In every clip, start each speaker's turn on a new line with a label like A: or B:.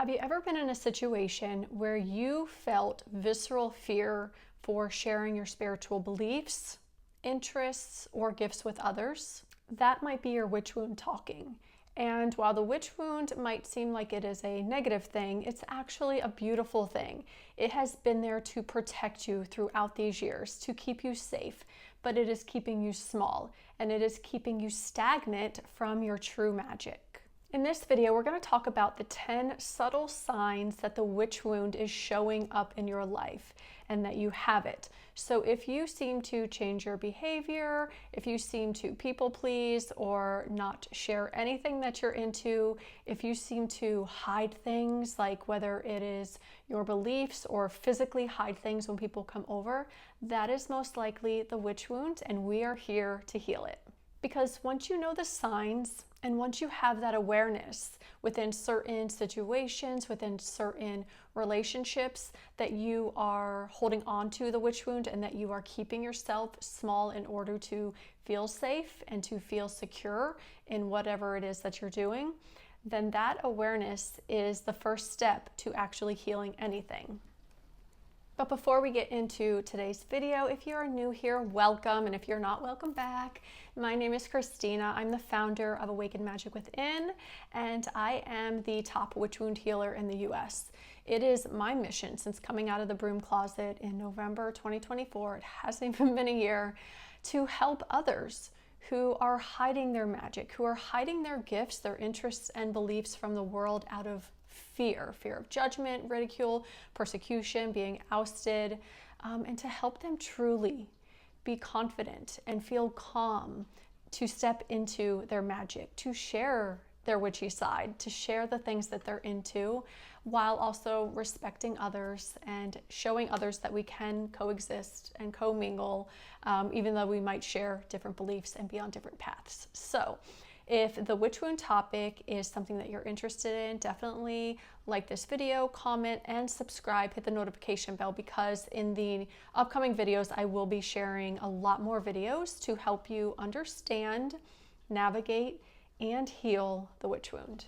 A: Have you ever been in a situation where you felt visceral fear for sharing your spiritual beliefs, interests, or gifts with others? That might be your witch wound talking. And while the witch wound might seem like it is a negative thing, it's actually a beautiful thing. It has been there to protect you throughout these years, to keep you safe, but it is keeping you small, and it is keeping you stagnant from your true magic. In this video, we're going to talk about the 10 subtle signs that the witch wound is showing up in your life and that you have it. So if you seem to change your behavior, if you seem to people please or not share anything that you're into, if you seem to hide things, like whether it is your beliefs or physically hide things when people come over, that is most likely the witch wound, and we are here to heal it. Because once you know the signs, and once you have that awareness within certain situations, within certain relationships, that you are holding on to the witch wound and that you are keeping yourself small in order to feel safe and to feel secure in whatever it is that you're doing, then that awareness is the first step to actually healing anything. But before we get into today's video, if you're new here, welcome. And if you're not, welcome back. My name is Christina. I'm the founder of Awaken, Magick Within, and I am the top witch wound healer in the US. It is my mission since coming out of the broom closet in November 2024, it hasn't even been a year, to help others who are hiding their magic, who are hiding their gifts, their interests and beliefs from the world out of fear of judgment, ridicule, persecution, being ousted, and to help them truly be confident and feel calm to step into their magic, to share their witchy side, to share the things that they're into, while also respecting others and showing others that we can coexist and commingle, even though we might share different beliefs and be on different paths. So if the witch wound topic is something that you're interested in, definitely like this video, comment, and subscribe. Hit the notification bell, because in the upcoming videos, I will be sharing a lot more videos to help you understand, navigate, and heal the witch wound.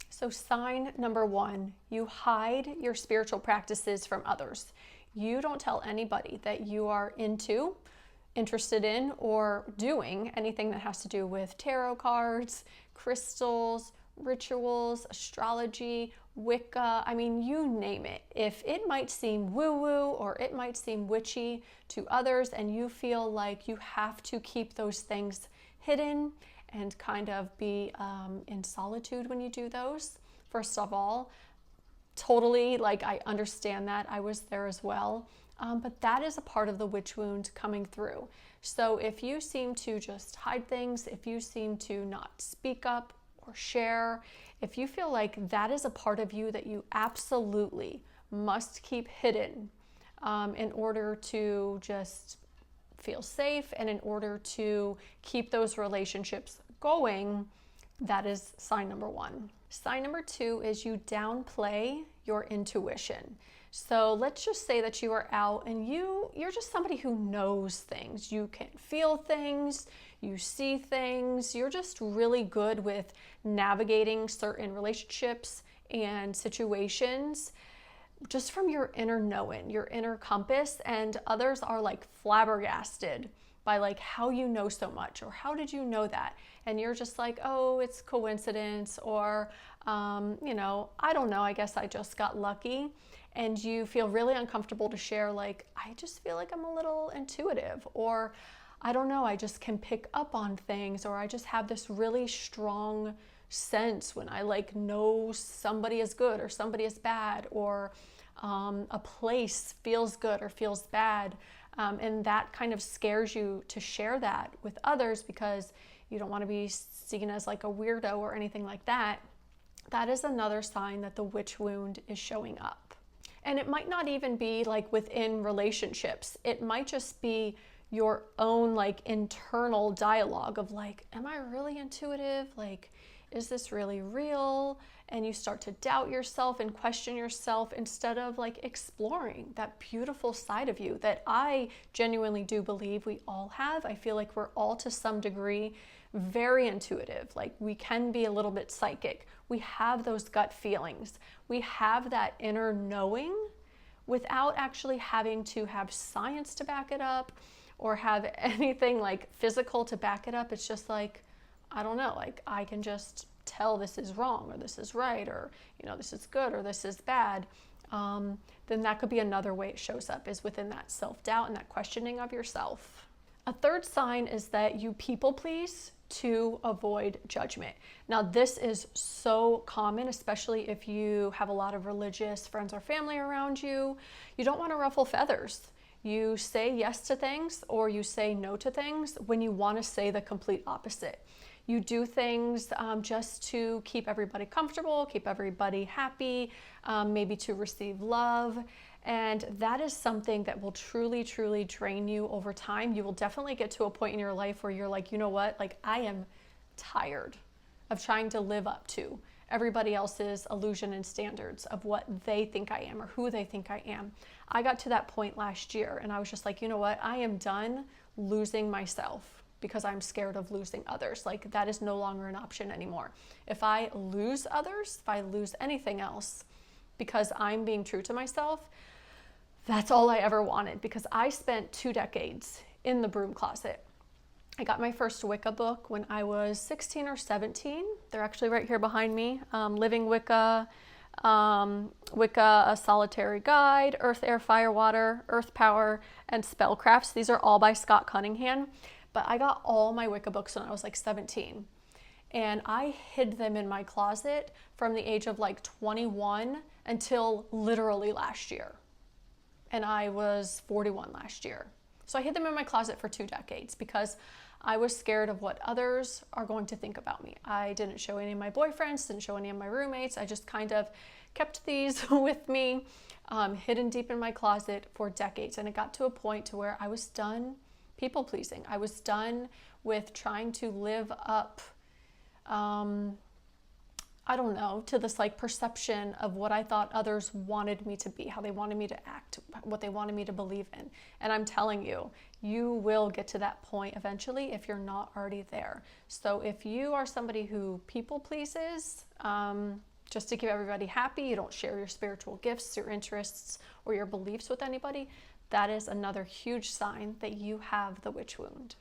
A: So sign number 1, you hide your spiritual practices from others. You don't tell anybody that you are interested in, or doing anything that has to do with tarot cards, crystals, rituals, astrology, Wicca, I mean, you name it. If it might seem woo-woo or it might seem witchy to others and you feel like you have to keep those things hidden and kind of be in solitude when you do those, first of all, totally, like, I understand that. I was there as well. But that is a part of the witch wound coming through. So if you seem to just hide things, if you seem to not speak up or share, if you feel like that is a part of you that you absolutely must keep hidden in order to just feel safe and in order to keep those relationships going, that is sign number 1. Sign number 2 is you downplay your intuition. So let's just say that you are out and you're just somebody who knows things. You can feel things, you see things, you're just really good with navigating certain relationships and situations just from your inner knowing, your inner compass, and others are like flabbergasted by like how you know so much, or how did you know that? And you're just like, oh, it's coincidence, or I don't know, I guess I just got lucky. And you feel really uncomfortable to share, like, I just feel like I'm a little intuitive, or I don't know, I just can pick up on things, or I just have this really strong sense when I like know somebody is good or somebody is bad, or a place feels good or feels bad. And that kind of scares you to share that with others because you don't want to be seen as like a weirdo or anything like that. That is another sign that the witch wound is showing up. And it might not even be like within relationships. It might just be your own like internal dialogue of like, am I really intuitive? Like, is this really real? And you start to doubt yourself and question yourself instead of like exploring that beautiful side of you that I genuinely do believe we all have. I feel like we're all to some degree very intuitive. Like, we can be a little bit psychic. We have those gut feelings. We have that inner knowing without actually having to have science to back it up or have anything like physical to back it up. It's just like, I don't know, like I can just tell this is wrong or this is right, or, you know, this is good or this is bad. Then that could be another way it shows up, is within that self-doubt and that questioning of yourself. A third sign is that you people please to avoid judgment. Now, this is so common, especially if you have a lot of religious friends or family around you. You don't want to ruffle feathers. You say yes to things or you say no to things when you want to say the complete opposite. You do things just to keep everybody comfortable, keep everybody happy, maybe to receive love. And that is something that will truly, truly drain you over time. You will definitely get to a point in your life where you're like, you know what, like I am tired of trying to live up to everybody else's illusion and standards of what they think I am or who they think I am. I got to that point last year and I was just like, you know what, I am done losing myself because I'm scared of losing others. Like, that is no longer an option anymore. If I lose others, if I lose anything else because I'm being true to myself, that's all I ever wanted, because I spent 2 decades in the broom closet. I got my first Wicca book when I was 16 or 17. They're actually right here behind me. Living Wicca, Wicca, A Solitary Guide, Earth, Air, Fire, Water, Earth Power, and Spellcrafts. These are all by Scott Cunningham. But I got all my Wicca books when I was like 17. And I hid them in my closet from the age of like 21 until literally last year. And I was 41 last year. So I hid them in my closet for 2 decades because I was scared of what others are going to think about me. I didn't show any of my boyfriends, didn't show any of my roommates. I just kind of kept these with me, hidden deep in my closet for decades. And it got to a point to where I was done people pleasing. I was done with trying to live up, I don't know, to this like perception of what I thought others wanted me to be, how they wanted me to act, what they wanted me to believe in. And I'm telling you, you will get to that point eventually if you're not already there. So if you are somebody who people pleases, just to keep everybody happy, you don't share your spiritual gifts, your interests, or your beliefs with anybody, that is another huge sign that you have the witch wound.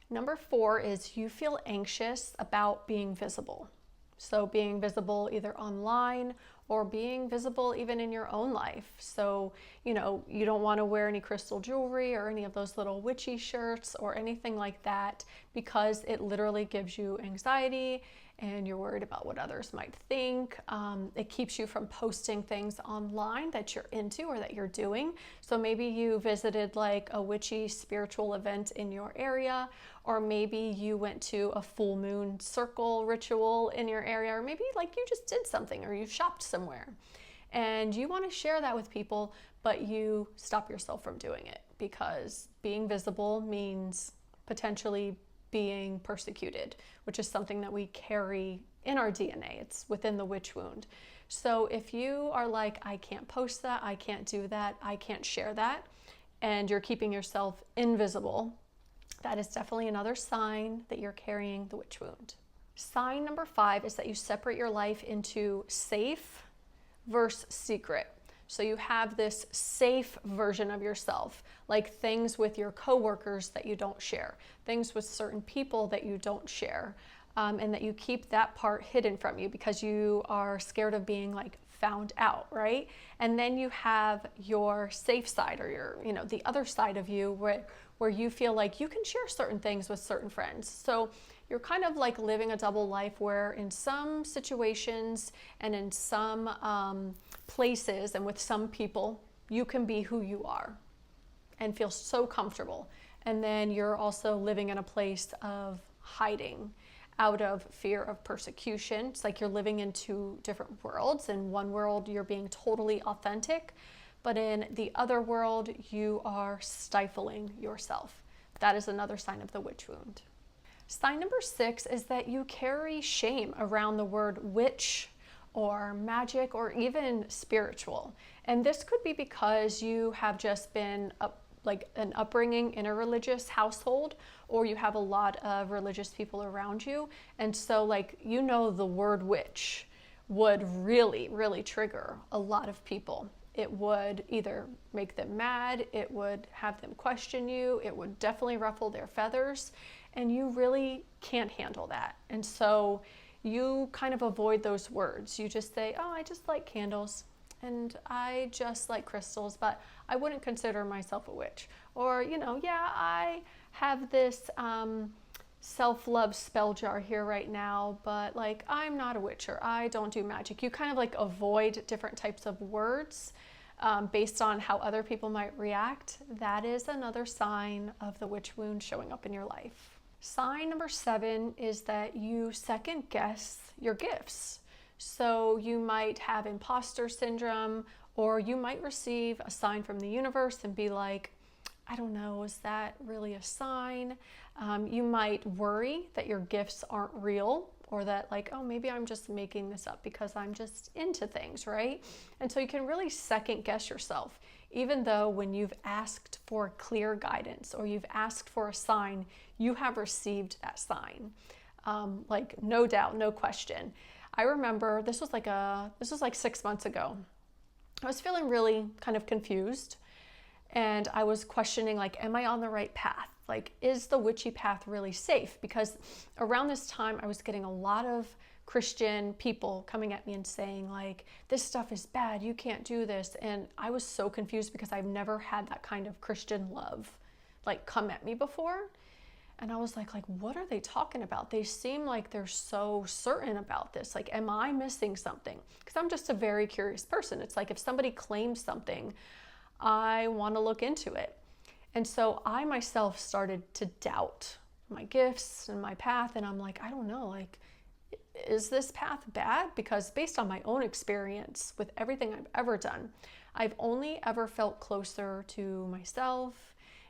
A: Number 4 is you feel anxious about being visible. So being visible either online or being visible even in your own life. So, you know, you don't want to wear any crystal jewelry or any of those little witchy shirts or anything like that, because it literally gives you anxiety and you're worried about what others might think. It keeps you from posting things online that you're into or that you're doing. So maybe you visited like a witchy spiritual event in your area, or maybe you went to a full moon circle ritual in your area, or maybe like you just did something or you shopped somewhere and you want to share that with people, but you stop yourself from doing it because being visible means potentially being persecuted, which is something that we carry in our DNA. It's within the witch wound. So if you are like, I can't post that, I can't do that, I can't share that, and you're keeping yourself invisible, that is definitely another sign that you're carrying the witch wound. Sign number 5 is that you separate your life into safe versus secret. So you have this safe version of yourself, like things with your coworkers that you don't share, things with certain people that you don't share, and that you keep that part hidden from you because you are scared of being like found out, right? And then you have your safe side, or your, you know, the other side of you where you feel like you can share certain things with certain friends. So you're kind of like living a double life where in some situations and in some places and with some people, you can be who you are and feel so comfortable. And then you're also living in a place of hiding out of fear of persecution. It's like you're living in 2 different worlds. In one world, you're being totally authentic, but in the other world, you are stifling yourself. That is another sign of the witch wound. Sign number 6 is that you carry shame around the word witch or magic or even spiritual. And this could be because you have just been like an upbringing in a religious household, or you have a lot of religious people around you. And so like, you know, the word witch would really, really trigger a lot of people. It would either make them mad, it would have them question you, it would definitely ruffle their feathers, and you really can't handle that. And so you kind of avoid those words. You just say, oh, I just like candles and I just like crystals, but I wouldn't consider myself a witch. Or, you know, yeah, I have this self-love spell jar here right now, but like, I'm not a witch, or I don't do magic. You kind of like avoid different types of words based on how other people might react. That is another sign of the witch wound showing up in your life. Sign number 7 is that you second guess your gifts. So you might have imposter syndrome, or you might receive a sign from the universe and be like, I don't know, is that really a sign? You might worry that your gifts aren't real, or that like, oh, maybe I'm just making this up because I'm just into things, right? And so you can really second guess yourself, even though when you've asked for clear guidance or you've asked for a sign, you have received that sign. Like, no doubt, no question. I remember this was like 6 months ago. I was feeling really kind of confused, and I was questioning, like, am I on the right path? Like, is the witchy path really safe? Because around this time, I was getting a lot of Christian people coming at me and saying, like, this stuff is bad, you can't do this. And I was so confused because I've never had that kind of Christian love, like, come at me before. And I was like, what are they talking about? They seem like they're so certain about this. Like, am I missing something? Because I'm just a very curious person. It's like, if somebody claims something, I want to look into it. And so I myself started to doubt my gifts and my path. And I'm like, I don't know, like, is this path bad? Because based on my own experience with everything I've ever done, I've only ever felt closer to myself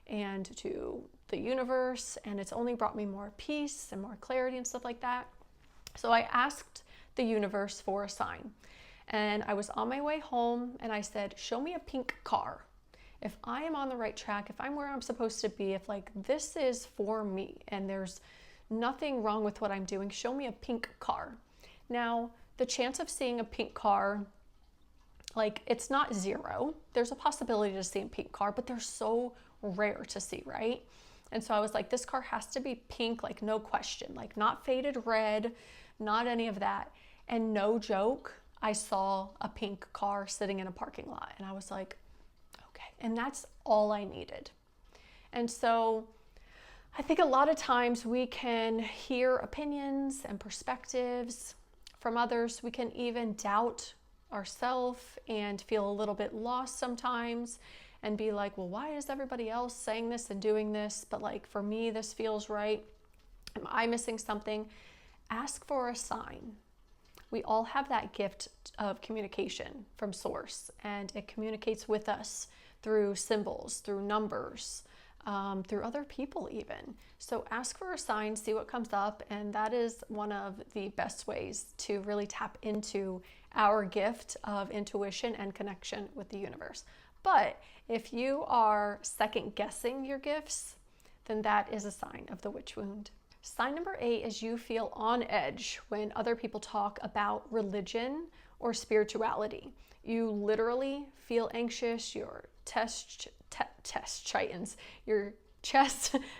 A: and to the universe, and it's only brought me more peace and more clarity and stuff like that. So I asked the universe for a sign, and I was on my way home and I said, show me a pink car. If I am on the right track, if I'm where I'm supposed to be, if like this is for me and there's nothing wrong with what I'm doing, show me a pink car. Now, the chance of seeing a pink car, like, it's not 0. There's a possibility to see a pink car, but they're so rare to see, right? And so I was like, this car has to be pink, like, no question, like, not faded red, not any of that. And no joke, I saw a pink car sitting in a parking lot, and I was like, okay. And that's all I needed. And so I think a lot of times we can hear opinions and perspectives from others. We can even doubt ourselves and feel a little bit lost sometimes and be like, well, why is everybody else saying this and doing this? But like, for me, this feels right. Am I missing something? Ask for a sign. We all have that gift of communication from source, and it communicates with us through symbols, through numbers, through other people even. So ask for a sign, see what comes up, and that is one of the best ways to really tap into our gift of intuition and connection with the universe. But if you are second guessing your gifts, then that is a sign of the witch wound. Sign number 8 is you feel on edge when other people talk about religion or spirituality. You literally feel anxious, your chest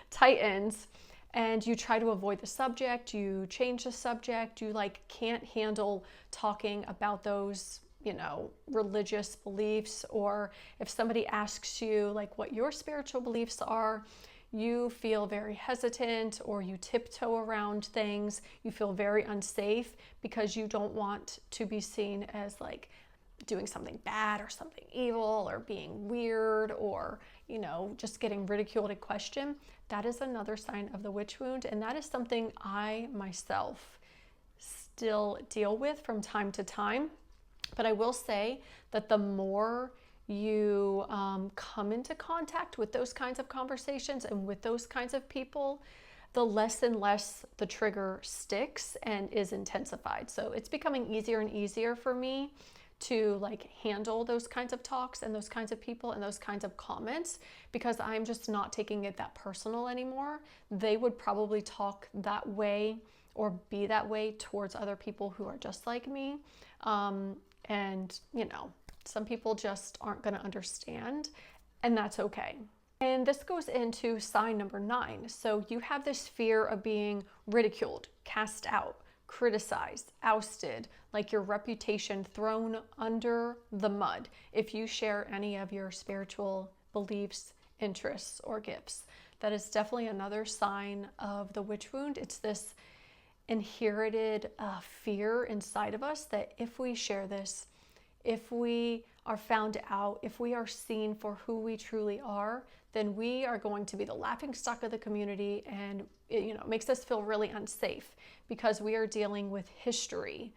A: tightens, and you try to avoid the subject, you change the subject, you like can't handle talking about those, you know, religious beliefs. Or if somebody asks you like what your spiritual beliefs are, you feel very hesitant, or you tiptoe around things. You feel very unsafe because you don't want to be seen as like doing something bad or something evil or being weird, or, you know, just getting ridiculed and questioned. That is another sign of the witch wound, and that is something I myself still deal with from time to time. But I will say that the more you come into contact with those kinds of conversations and with those kinds of people, the less and less the trigger sticks and is intensified. So it's becoming easier and easier for me to like handle those kinds of talks and those kinds of people and those kinds of comments, because I'm just not taking it that personal anymore. They would probably talk that way or be that way towards other people who are just like me. And you know, some people just aren't going to understand, and that's okay. And this goes into sign number 9. So you have this fear of being ridiculed, cast out, criticized, ousted, like your reputation thrown under the mud if you share any of your spiritual beliefs, interests, or gifts. That is definitely another sign of the witch wound. It's this inherited fear inside of us that if we share this, if we are found out, if we are seen for who we truly are, then we are going to be the laughingstock of the community, and it, you know, makes us feel really unsafe because we are dealing with history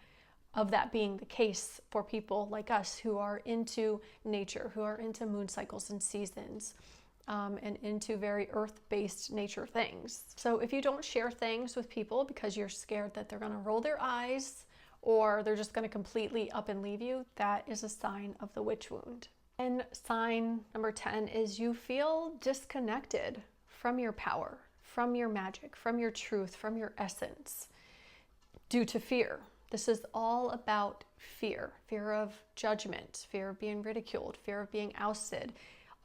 A: of that being the case for people like us who are into nature, who are into moon cycles and seasons, and into very earth-based nature things. So if you don't share things with people because you're scared that they're going to roll their eyes or they're just going to completely up and leave you, that is a sign of the witch wound. And sign number 10 is you feel disconnected from your power, from your magic, from your truth, from your essence, due to fear. This is all about fear, fear of judgment, fear of being ridiculed, fear of being ousted.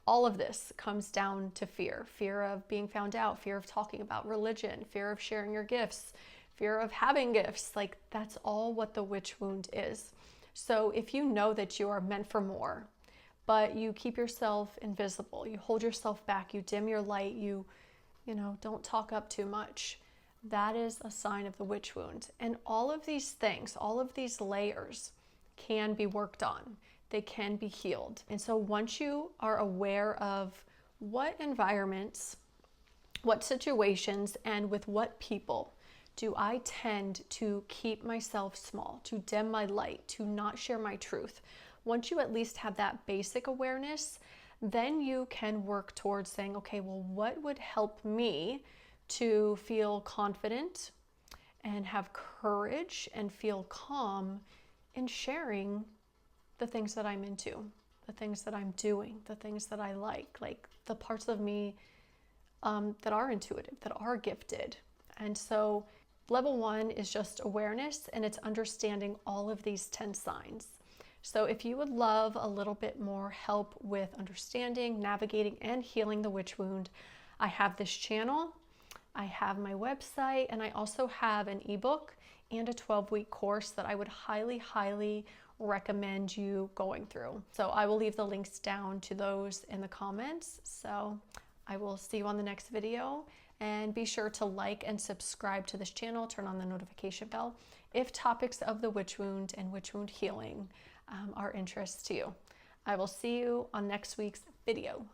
A: All of this comes down to fear, fear of being found out, fear of talking about religion, fear of sharing your gifts, fear of having gifts. Like, that's all what the witch wound is. So if you know that you are meant for more, but you keep yourself invisible, you hold yourself back, you dim your light, you know, don't talk up too much, that is a sign of the witch wound. And all of these things, all of these layers can be worked on. They can be healed. And so once you are aware of what environments, what situations, and with what people do I tend to keep myself small, to dim my light, to not share my truth, once you at least have that basic awareness, then you can work towards saying, okay, well, what would help me to feel confident and have courage and feel calm in sharing the things that I'm into, the things that I'm doing, the things that I like the parts of me that are intuitive, that are gifted. And so level 1 is just awareness, and it's understanding all of these 10 signs. So if you would love a little bit more help with understanding, navigating, and healing the witch wound, I have this channel, I have my website, and I also have an ebook and a 12-week course that I would highly, highly recommend you going through. So I will leave the links down to those in the comments. So I will see you on the next video, and be sure to like and subscribe to this channel, turn on the notification bell if topics of the witch wound and witch wound healing are interest to you. I will see you on next week's video.